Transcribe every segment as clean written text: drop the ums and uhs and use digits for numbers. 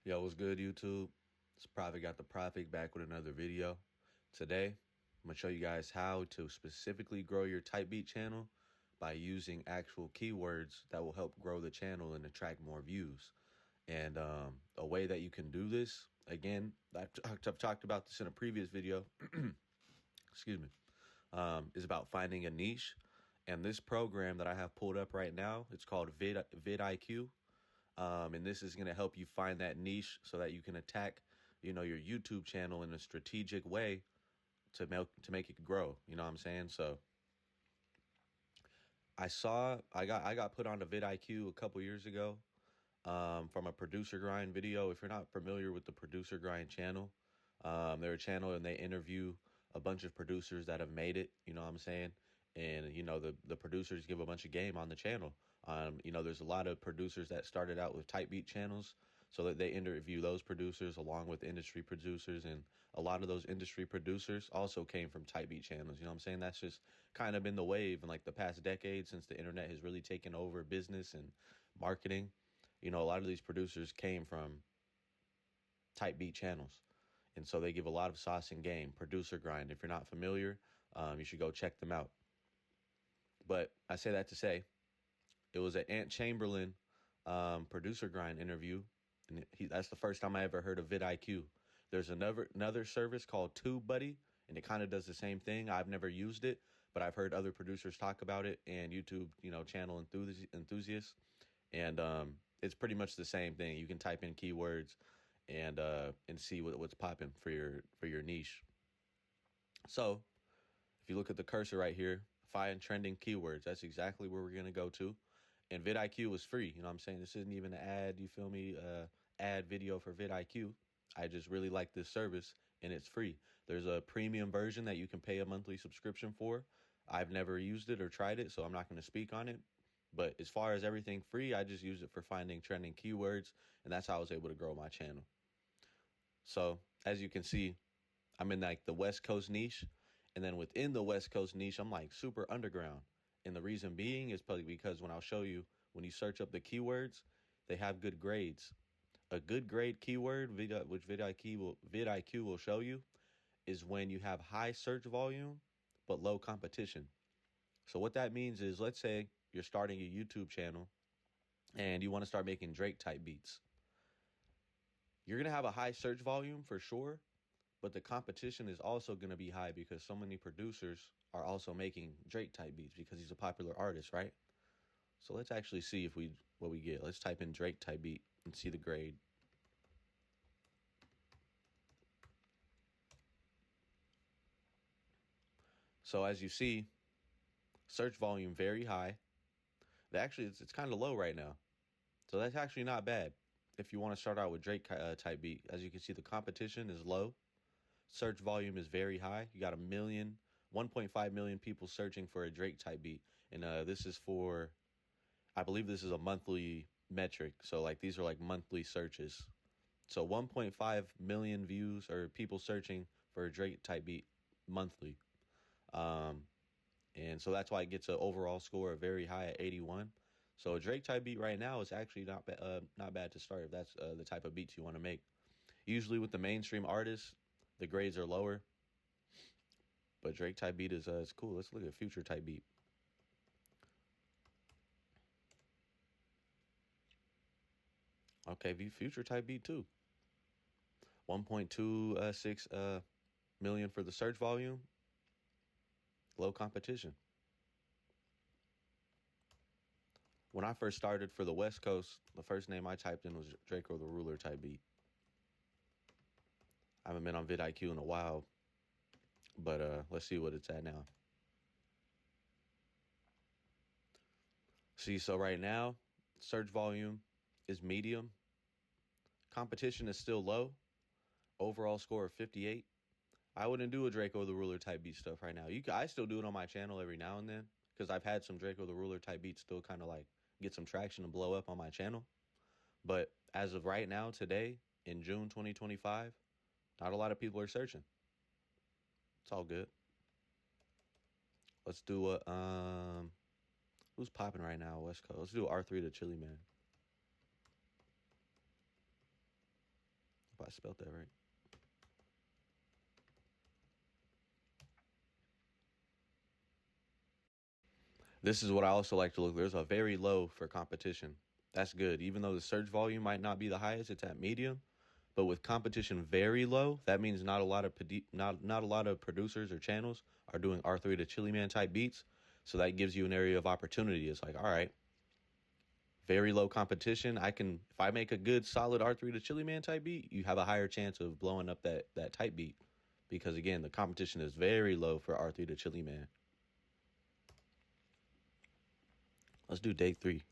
Yo, what's good, YouTube? It's Prophet Got the Prophet back with another video. Today, I'm going to show you guys how to specifically grow your type beat channel by using actual keywords that will help grow the channel and attract more views. And a way that you can do this, again, I've talked about this in a previous video, excuse me, is about finding a niche. And this program that I have pulled up right now, it's called vidIQ. And this is going to help you find that niche so that you can attack, your YouTube channel in a strategic way to make it grow. You know what I'm saying? So I got put on to vidIQ a couple years ago from a producer grind video. If you're not familiar with the producer grind channel, they're a channel and they interview a bunch of producers that have made it. You know what I'm saying? And, the producers give a bunch of game on the channel. There's a lot of producers that started out with type beat channels, so that they interview those producers along with industry producers. And a lot of those industry producers also came from type beat channels. You know what I'm saying? That's just kind of been the wave in like the past decade since the internet has really taken over business and marketing. A lot of these producers came from type beat channels. And so they give a lot of sauce and game. Producer grind. If you're not familiar, you should go check them out. But I say that to say, it was an Ant Chamberlain producer grind interview. And that's the first time I ever heard of vidIQ. There's another service called TubeBuddy, and it kind of does the same thing. I've never used it, but I've heard other producers talk about it and YouTube, channel enthusiasts. And it's pretty much the same thing. You can type in keywords and see what's popping for your niche. So if you look at the cursor right here, find trending keywords. That's exactly where we're going to go to. And vidIQ is free. You know what I'm saying? This isn't even an ad. You feel me? Ad video for vidIQ. I just really like this service and it's free. There's a premium version that you can pay a monthly subscription for. I've never used it or tried it, so I'm not going to speak on it. But as far as everything free, I just use it for finding trending keywords. And that's how I was able to grow my channel. So as you can see, I'm in like the West Coast niche. And then within the West Coast niche, I'm like super underground. And the reason being is probably because when I'll show you, when you search up the keywords, they have good grades. A good grade keyword, which vidIQ will show you, is when you have high search volume, but low competition. So what that means is, let's say you're starting a YouTube channel and you want to start making Drake type beats. You're going to have a high search volume for sure, but the competition is also going to be high because so many producers are also making Drake type beats because he's a popular artist, right? So let's actually see what we get. Let's type in Drake type beat and see the grade. So as you see, search volume very high. Actually, it's kind of low right now. So that's actually not bad if you want to start out with Drake type beat. As you can see, the competition is low. Search volume is very high. You got 1.5 million people searching for a Drake type beat. And this is I believe this is a monthly metric. So like these are like monthly searches. So 1.5 million views or people searching for a Drake type beat monthly. And so that's why it gets an overall score of very high at 81. So a Drake type beat right now is actually not bad to start if that's the type of beats you want to make. Usually with the mainstream artists, the grades are lower. But Drake type beat is cool. Let's look at Future type beat. Okay, Future type beat too. 1.26 million for the search volume. Low competition. When I first started for the West Coast, the first name I typed in was Draco the Ruler type beat. I haven't been on vidIQ in a while, but let's see what it's at now. See, so right now, search volume is medium. Competition is still low. Overall score of 58. I wouldn't do a Draco the Ruler type beat stuff right now. I still do it on my channel every now and then because I've had some Draco the Ruler type beats still kind of like get some traction and blow up on my channel. But as of right now, today, in June 2025, not a lot of people are searching. It's all good. Let's do who's popping right now, West Coast? Let's do R3 to Chili Man. I spelled that right. This is what I also like to look. There's a very low for competition. That's good. Even though the search volume might not be the highest, it's at medium. But with competition very low, that means not a lot of not a lot of producers or channels are doing R3 to Chili Man type beats. So that gives you an area of opportunity. It's like, all right, very low competition. If I make a good solid R3 to Chili Man type beat, you have a higher chance of blowing up that type beat, because again, the competition is very low for R3 to Chili Man. Let's do day 3.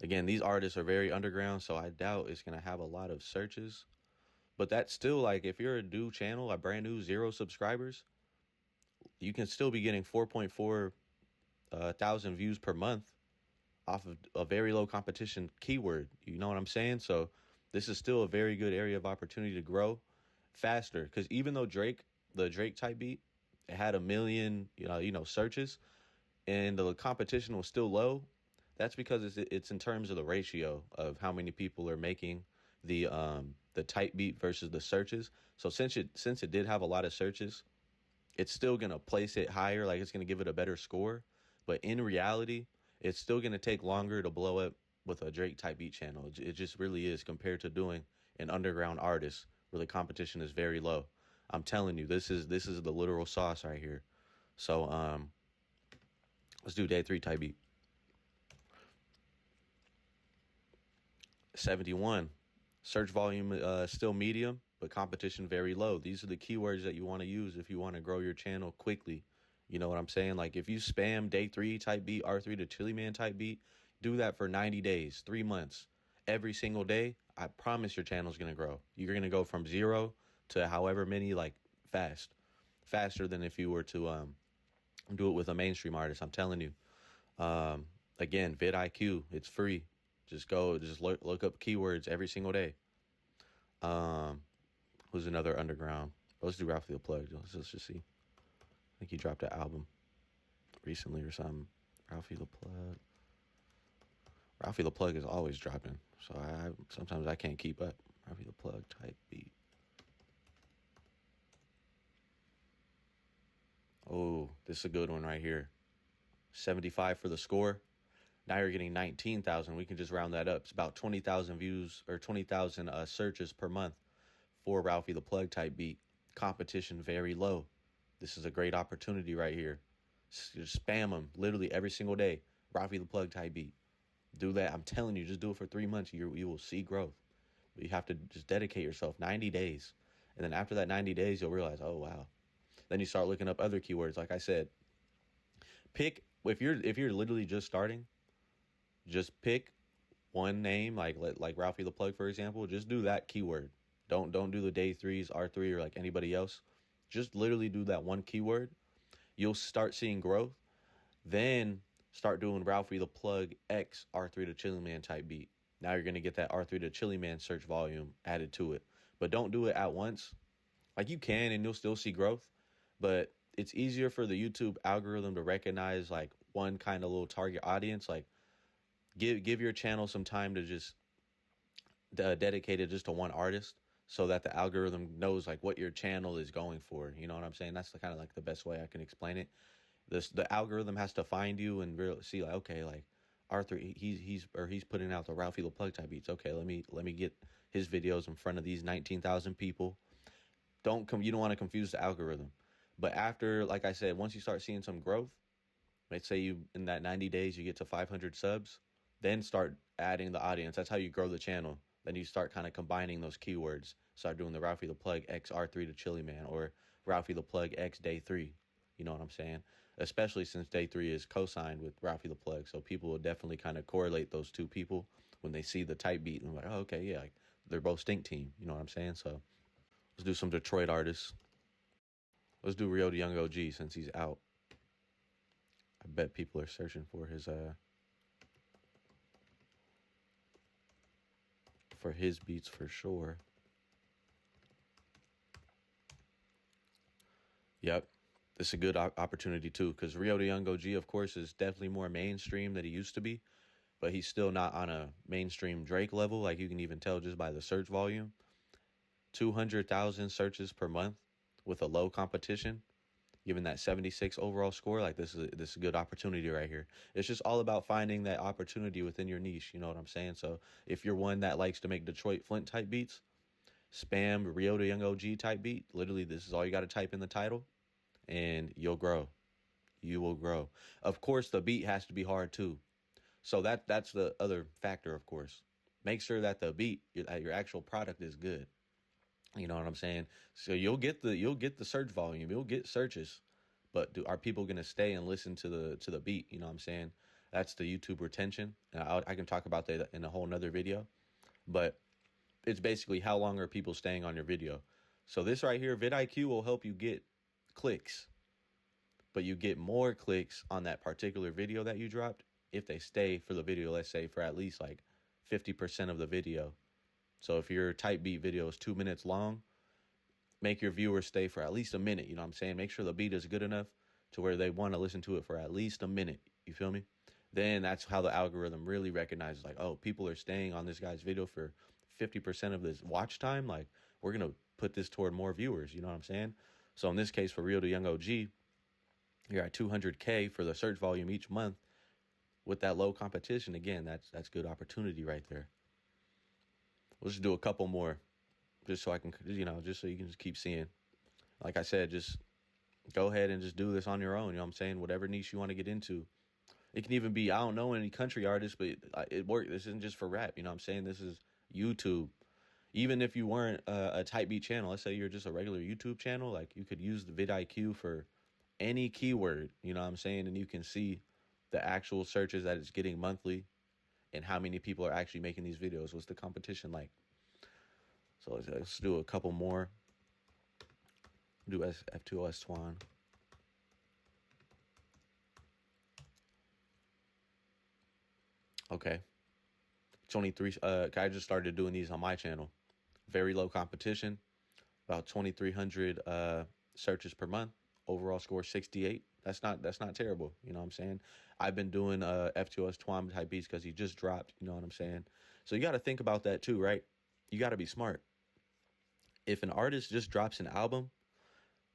Again, these artists are very underground, so I doubt it's gonna have a lot of searches. But that's still, like, if you're a new channel, a brand new 0 subscribers, you can still be getting 4.4 thousand views per month off of a very low competition keyword. You know what I'm saying? So this is still a very good area of opportunity to grow faster. Because even though the Drake type beat, it had 1 million, searches, and the competition was still low, that's because it's in terms of the ratio of how many people are making the type beat versus the searches. So since it did have a lot of searches, it's still gonna place it higher, like it's gonna give it a better score. But in reality, it's still gonna take longer to blow up with a Drake type beat channel. It just really is, compared to doing an underground artist where the competition is very low. I'm telling you, this is the literal sauce right here. So let's do day 3 type beat. 71. Search volume still medium, but competition very low. These are the keywords that you want to use if you want to grow your channel quickly. You know what I'm saying? Like, if you spam day 3 type beat, R3 to Chili Man type beat, do that for 90 days, 3 months, every single day. I promise your channel's going to grow. You're going to go from 0 to however many, like, faster than if you were to do it with a mainstream artist. I'm telling you. Again, vidIQ, it's free. Just look up keywords every single day. Who's another underground? Let's do Ralphie the Plug. Let's just see. I think he dropped an album recently or something. Ralphie the Plug. Ralphie the Plug is always dropping, so sometimes I can't keep up. Ralphie the Plug type beat. Oh, this is a good one right here. 75 for the score. Now you're getting 19,000. We can just round that up. It's about 20,000 views or 20,000 searches per month for Ralphie the Plug type beat. Competition very low. This is a great opportunity right here. Just spam them literally every single day. Ralphie the Plug type beat. Do that. I'm telling you, just do it for 3 months. You will see growth. But you have to just dedicate yourself 90 days. And then after that 90 days, you'll realize, oh, wow. Then you start looking up other keywords. Like I said, if you're literally just starting, just pick one name, like Ralphie the Plug, for example. Just do that keyword. Don't do the day 3s, R3, or like anybody else. Just literally do that one keyword. You'll start seeing growth. Then start doing Ralphie the Plug X R3 to Chili Man type beat. Now you're going to get that R3 to Chili Man search volume added to it. But don't do it at once. Like, you can, and you'll still see growth. But it's easier for the YouTube algorithm to recognize like one kind of little target audience. Like, give your channel some time to just dedicate it just to one artist, so that the algorithm knows like what your channel is going for. You know what I'm saying? That's kind of like the best way I can explain it. The algorithm has to find you and really see, like, okay, like Arthur, he's putting out the Ralphie the Plug type beats. Okay, let me get his videos in front of these 19,000 people. You don't want to confuse the algorithm. But after, like I said, once you start seeing some growth, let's say you in that 90 days you get to 500 subs, then start adding the audience. That's how you grow the channel. Then you start kind of combining those keywords. Start doing the Ralphie the Plug X R3 to Chili Man, or Ralphie the Plug X Day 3. You know what I'm saying? Especially since Day 3 is co-signed with Ralphie the Plug. So people will definitely kind of correlate those two people when they see the type beat. And they're like, oh, okay, yeah, like, they're both Stink Team. You know what I'm saying? So let's do some Detroit artists. Let's do Rio the Young OG since he's out. I bet people are searching for his beats for sure. Yep. This is a good opportunity too, because Rio the Young OG, of course, is definitely more mainstream than he used to be, but he's still not on a mainstream Drake level. Like, you can even tell just by the search volume. 200,000 searches per month with a low competition, given that 76 overall score, like this is a good opportunity right here. It's just all about finding that opportunity within your niche. You know what I'm saying? So if you're one that likes to make Detroit Flint type beats, spam Rio to Young OG type beat. Literally, this is all you got to type in the title, and you'll grow. You will grow. Of course, the beat has to be hard too. So that's the other factor, of course. Make sure that the beat, your actual product, is good. You know what I'm saying? So you'll get the search volume, you'll get searches, but are people gonna stay and listen to the beat? You know what I'm saying? That's the YouTube retention. And I can talk about that in a whole nother video, but it's basically how long are people staying on your video. So this right here, vidIQ will help you get clicks, but you get more clicks on that particular video that you dropped if they stay for the video, let's say for at least like 50% of the video. So if your type beat video is 2 minutes long, make your viewers stay for at least a minute. You know what I'm saying? Make sure the beat is good enough to where they want to listen to it for at least a minute. You feel me? Then that's how the algorithm really recognizes, like, oh, people are staying on this guy's video for 50% of this watch time. Like, we're going to put this toward more viewers. You know what I'm saying? So in this case, for Real to Young OG, you're at 200K for the search volume each month. With that low competition, again, that's good opportunity right there. Let's just do a couple more, just so I can, just so you can just keep seeing. Like I said, just go ahead and just do this on your own. You know what I'm saying? Whatever niche you want to get into. It can even be, I don't know any country artists, but it works. This isn't just for rap. You know what I'm saying? This is YouTube. Even if you weren't a type beat channel, let's say you're just a regular YouTube channel, like you could use the vidIQ for any keyword, you know what I'm saying? And you can see the actual searches that it's getting monthly and how many people are actually making these videos. What's the competition like? So let's do a couple more. Do F2OS Twan. Okay. 23. I just started doing these on my channel. Very low competition. About 2,300 searches per month. Overall score 68. That's not terrible. You know what I'm saying? I've been doing F2OS Twan type beats because he just dropped. You know what I'm saying? So you got to think about that too, right? You got to be smart. If an artist just drops an album,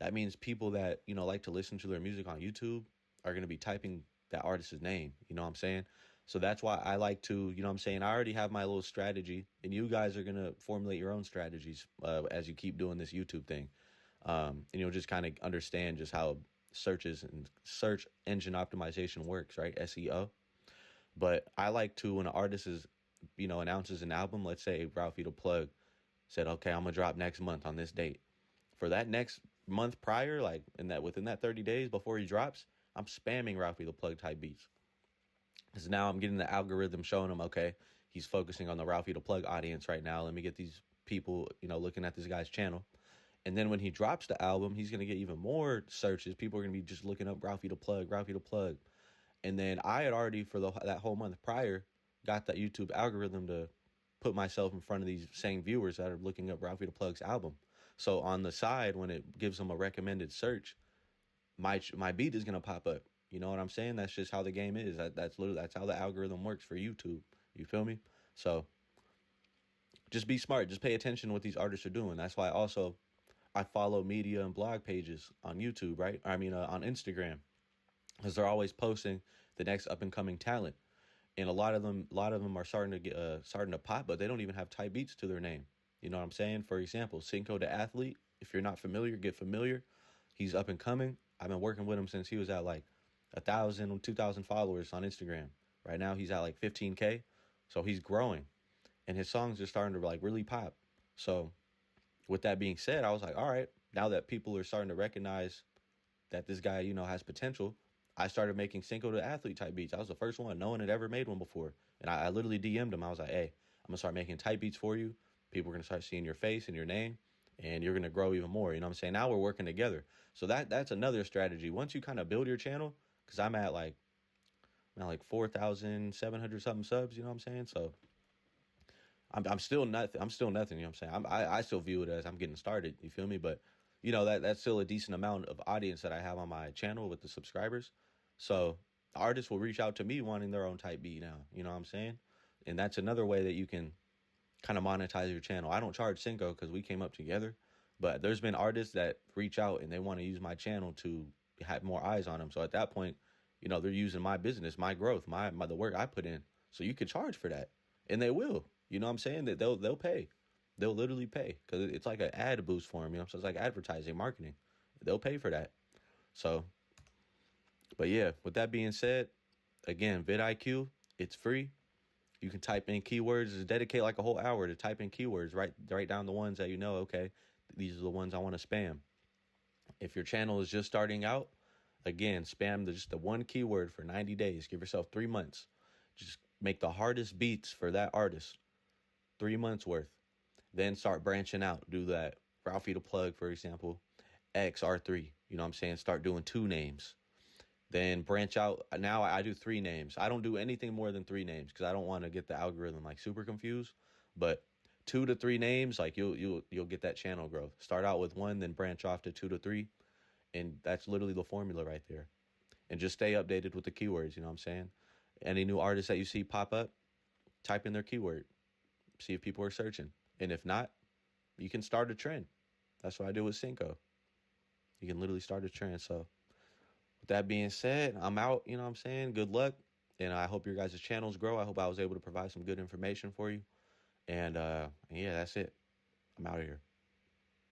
that means people that, like to listen to their music on YouTube are going to be typing that artist's name. You know what I'm saying? So that's why I like to, you know what I'm saying? I already have my little strategy, and you guys are going to formulate your own strategies as you keep doing this YouTube thing. And you'll just kind of understand just how searches and search engine optimization works, right? SEO. But I like to, when an artist is, announces an album, let's say Ralphie the Plug said, okay, I'm going to drop next month on this date. For that next month prior, like within that 30 days before he drops, I'm spamming Ralphie the Plug type beats. Because now I'm getting the algorithm showing him, okay, he's focusing on the Ralphie the Plug audience right now. Let me get these people, looking at this guy's channel. And then when he drops the album, he's going to get even more searches. People are going to be just looking up Ralphie the Plug, Ralphie the Plug. And then I had already, for that whole month prior, got that YouTube algorithm to put myself in front of these same viewers that are looking up Ralphie the Plug's album. So on the side, when it gives them a recommended search, my beat is going to pop up. You know what I'm saying? That's just how the game is. That's how the algorithm works for YouTube. You feel me? So just be smart. Just pay attention to what these artists are doing. That's why also I follow media and blog pages on YouTube, right? On Instagram, because they're always posting the next up and coming talent. And a lot of them are starting to pop, but they don't even have type beats to their name. You know what I'm saying? For example, Cinco the Athlete. If you're not familiar, get familiar. He's up and coming. I've been working with him since he was at like 1,000, 2,000 followers on Instagram. Right now he's at like 15K. So he's growing, and his songs are starting to like really pop. So with that being said, I was like, all right, now that people are starting to recognize that this guy, has potential, I started making Cinco the Athlete type beats. I was the first one. No one had ever made one before. And I literally DM'd him. I was like, hey, I'm going to start making type beats for you. People are going to start seeing your face and your name, and you're going to grow even more. You know what I'm saying? Now we're working together. So that's another strategy. Once you kind of build your channel, because I'm at like 4,700 something subs, you know what I'm saying? So I'm still nothing. You know what I'm saying? I still view it as I'm getting started. You feel me? But that's still a decent amount of audience that I have on my channel with the subscribers. So artists will reach out to me wanting their own type beat now. You know what I'm saying? And that's another way that you can kind of monetize your channel. I don't charge Cinco because we came up together, but there's been artists that reach out and they want to use my channel to have more eyes on them. So at that point, you know, they're using my business, my growth, my the work I put in. So you could charge for that, and they will. You know what I'm saying? That they'll pay. They'll literally pay because it's like an ad boost for them. You know, so it's like advertising, marketing. They'll pay for that. So, but yeah, with that being said, again, vidIQ, it's free. You can type in keywords. Just dedicate like a whole hour to type in keywords. Write down the ones that you know. Okay, these are the ones I want to spam. If your channel is just starting out, again, spam just the one keyword for 90 days. Give yourself 3 months. Just make the hardest beats for that artist. 3 months worth. Then start branching out. Do that. Ralphie the Plug, for example. XR3. You know what I'm saying? Start doing 2 names. Then branch out. Now I do 3 names. I don't do anything more than 3 names because I don't want to get the algorithm like super confused. But 2 to 3 names, like you'll get that channel growth. Start out with 1, then branch off to 2 to 3, and that's literally the formula right there. And just stay updated with the keywords. You know what I'm saying? Any new artists that you see pop up, type in their keyword. See if people are searching, and if not, you can start a trend. That's what I do with Cinco. You can literally start a trend. So with that being said, I'm out, you know what I'm saying? Good luck. And I hope your guys' channels grow. I hope I was able to provide some good information for you. And yeah, that's it. I'm out of here.